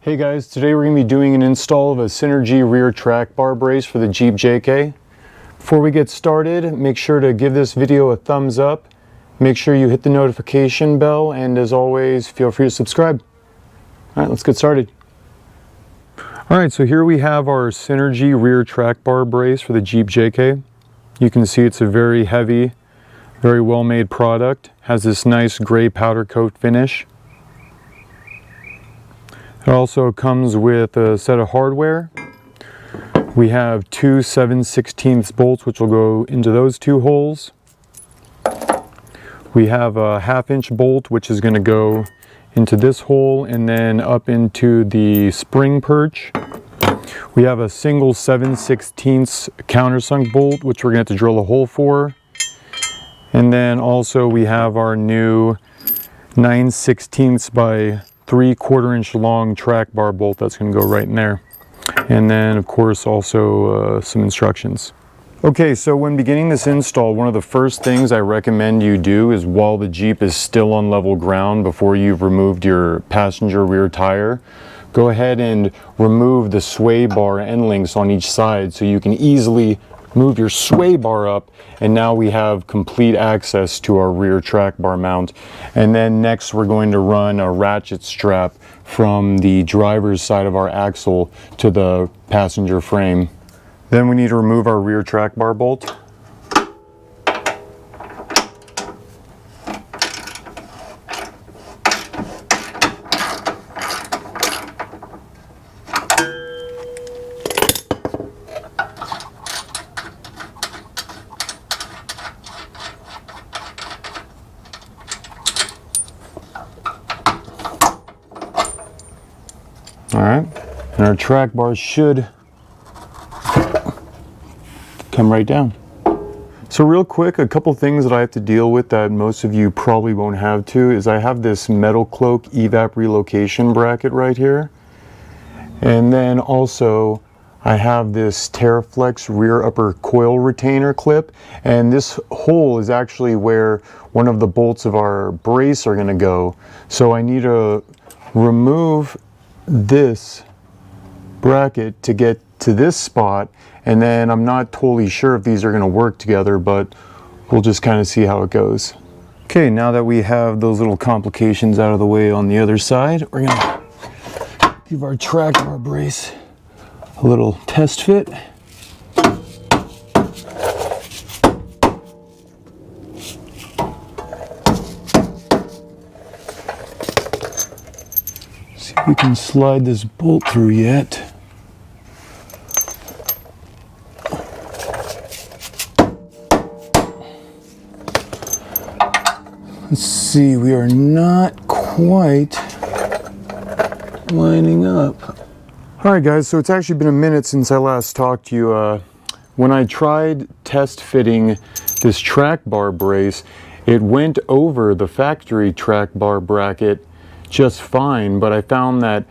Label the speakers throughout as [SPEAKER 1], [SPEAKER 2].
[SPEAKER 1] Hey guys, today we're going to be doing an install of a Synergy rear track bar brace for the Jeep JK. Before we get started, make sure to give this video a thumbs up, make sure you hit the notification bell, and as always, feel free to subscribe. Alright, let's get started. Alright, so here we have our Synergy rear track bar brace for the Jeep JK. You can see it's a very heavy, very well made product. Has this nice gray powder coat finish. It also comes with a set of hardware. We have two 7/16 bolts which will go into those two holes. We have a 1/2-inch bolt which is going to go into this hole and then up into the spring perch. We have a single 7/16 countersunk bolt which we're going to have to drill a hole for. And then also we have our new 9/16 by 3/4 inch long track bar bolt that's going to go right in there. And then of course also some instructions. Okay, so when beginning this install, one of the first things I recommend you do is while the Jeep is still on level ground, before you've removed your passenger rear tire, go ahead and remove the sway bar end links on each side so you can easily move your sway bar up, and now we have complete access to our rear track bar mount. And then next we're going to run a ratchet strap from the driver's side of our axle to the passenger frame. Then we need to remove our rear track bar bolt. Alright, and our track bar should come right down. So real quick, a couple things that I have to deal with that most of you probably won't have to is I have this metal cloak evap relocation bracket right here. And then also I have this TerraFlex rear upper coil retainer clip, and this hole is actually where one of the bolts of our brace are going to go. So I need to remove this bracket to get to this spot, and then I'm not totally sure if these are going to work together, but we'll just kind of see how it goes. Okay, now that we have those little complications out of the way on the other side, we're going to give our track bar brace a little test fit. See if we can slide this bolt through yet. Let's see, we are not quite lining up. Alright guys, so it's actually been a minute since I last talked to you. When I tried test fitting this track bar brace, it went over the factory track bar bracket just fine, but I found that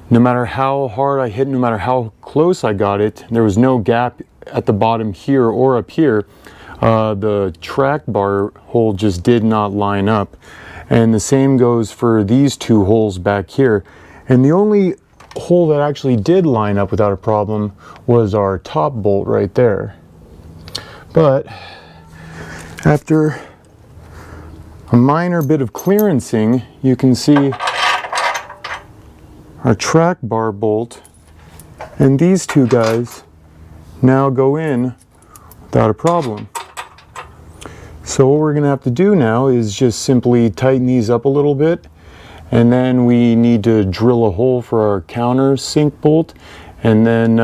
[SPEAKER 1] no matter how hard I hit, no matter how close I got it, there was no gap at the bottom here or up here. The track bar hole just did not line up, and the same goes for these two holes back here. And the only hole that actually did line up without a problem was our top bolt right there. But after a minor bit of clearancing, you can see our track bar bolt and these two guys now go in without a problem. So what we're going to have to do now is just simply tighten these up a little bit, and then we need to drill a hole for our countersink bolt, and then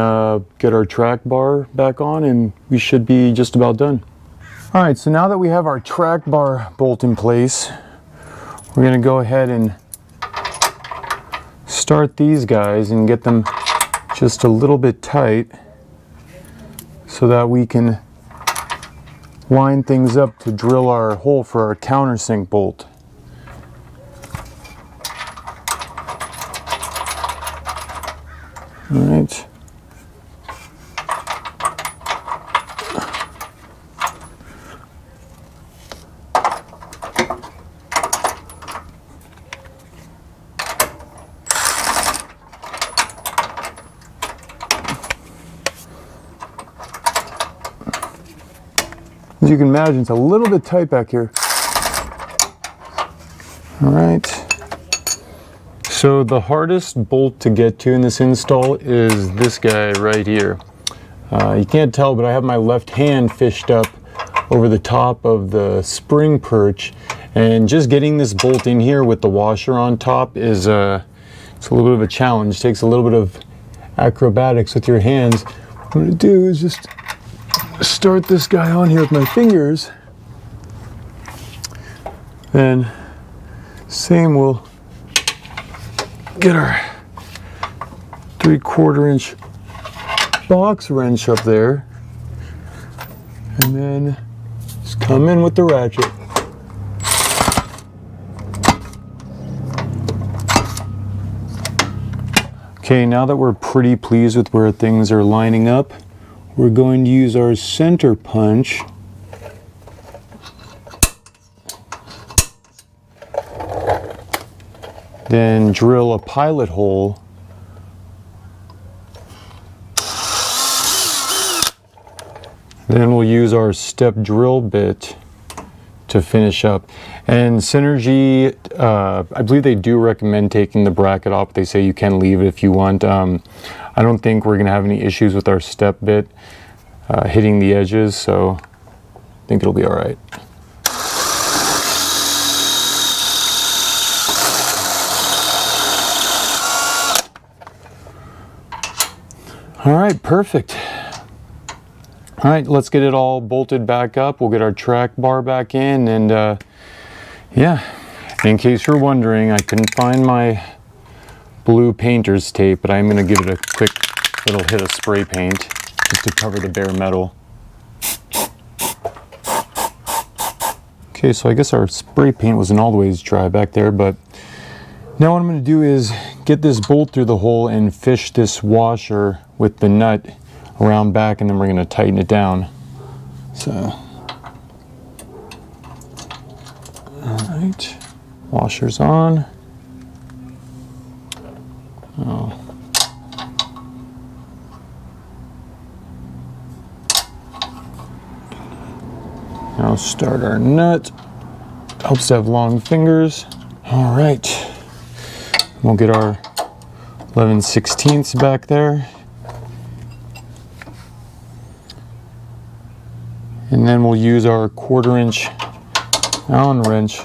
[SPEAKER 1] get our track bar back on, and we should be just about done. Alright, so now that we have our track bar bolt in place, we're going to go ahead and start these guys and get them just a little bit tight so that we can line things up to drill our hole for our countersink bolt. All right. As you can imagine, it's a little bit tight back here. All right. So the hardest bolt to get to in this install is this guy right here. You can't tell, but I have my left hand fished up over the top of the spring perch, and just getting this bolt in here with the washer on top is it's a little bit of a challenge. It takes a little bit of acrobatics with your hands. What I'm going to do is just start this guy on here with my fingers, then same, we'll get our 3/4 inch box wrench up there, and then just come in with the ratchet. Okay, now that we're pretty pleased with where things are lining up, we're going to use our center punch then drill a pilot hole then we'll use our step drill bit to finish up. And Synergy, I believe they do recommend taking the bracket off. They say you can leave it if you want. I don't think we're going to have any issues with our step bit hitting the edges, so I think it'll be all right. All right, perfect. All right, let's get it all bolted back up. We'll get our track bar back in, and yeah, in case you're wondering, I couldn't find my blue painter's tape, but I'm going to give it a quick little hit of spray paint just to cover the bare metal. Okay, so I guess our spray paint wasn't all the way dry back there, but now what I'm going to do is get this bolt through the hole and fish this washer with the nut around back, and then we're going to tighten it down. So, all right, washer's on. Oh. Now start our nut. Helps to have long fingers. All right, we'll get our 11/16 back there. And then we'll use our 1/4 inch Allen wrench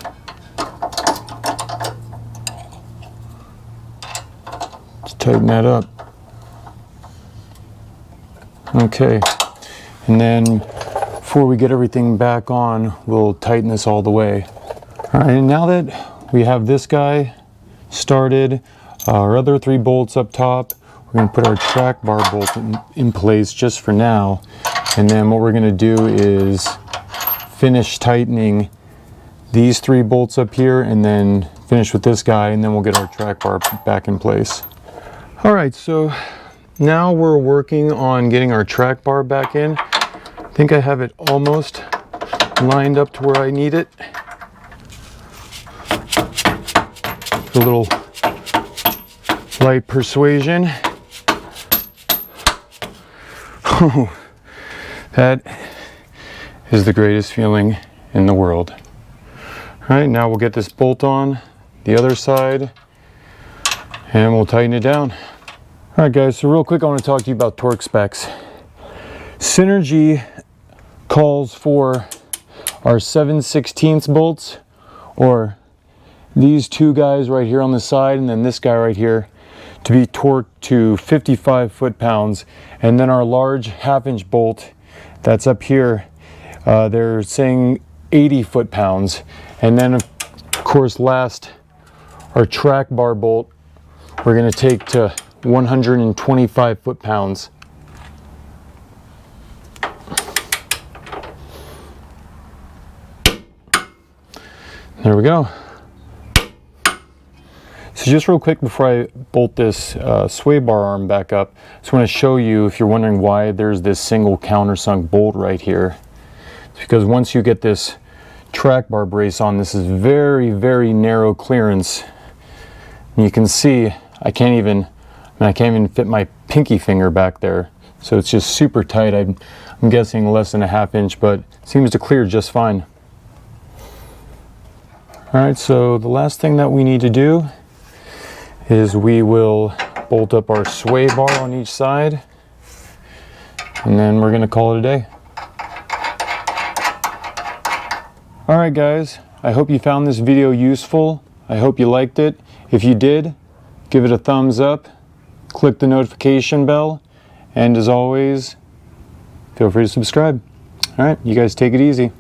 [SPEAKER 1] to tighten that up. Okay, and then before we get everything back on, we'll tighten this all the way. All right, and now that we have this guy started, our other 3 bolts up top, we're going to put our track bar bolt in place just for now. And then what we're going to do is finish tightening these 3 bolts up here, and then finish with this guy, and then we'll get our track bar back in place. All right, so now we're working on getting our track bar back in. I think I have it almost lined up to where I need it. A little light persuasion. Oh. That is the greatest feeling in the world. All right, now we'll get this bolt on the other side, and we'll tighten it down. All right, guys, so real quick, I want to talk to you about torque specs. Synergy calls for our 7/16 bolts, or these 2 guys right here on the side, and then this guy right here, to be torqued to 55 foot-pounds. And then our large 1/2 inch bolt that's up here, they're saying 80 foot-pounds. And then of course last, our track bar bolt, we're going to take to 125 foot-pounds. There we go. So just real quick before I bolt this sway bar arm back up, I just want to show you, if you're wondering why there's this single countersunk bolt right here. It's because once you get this track bar brace on, this is very, very narrow clearance. And you can see I can't even fit my pinky finger back there. So it's just super tight. I'm guessing less than a ½ inch, but seems to clear just fine. Alright, so the last thing that we need to do is we will bolt up our sway bar on each side, and then we're going to call it a day. Alright guys, I hope you found this video useful. I hope you liked it. If you did, give it a thumbs up, click the notification bell, and as always, feel free to subscribe. Alright, you guys take it easy.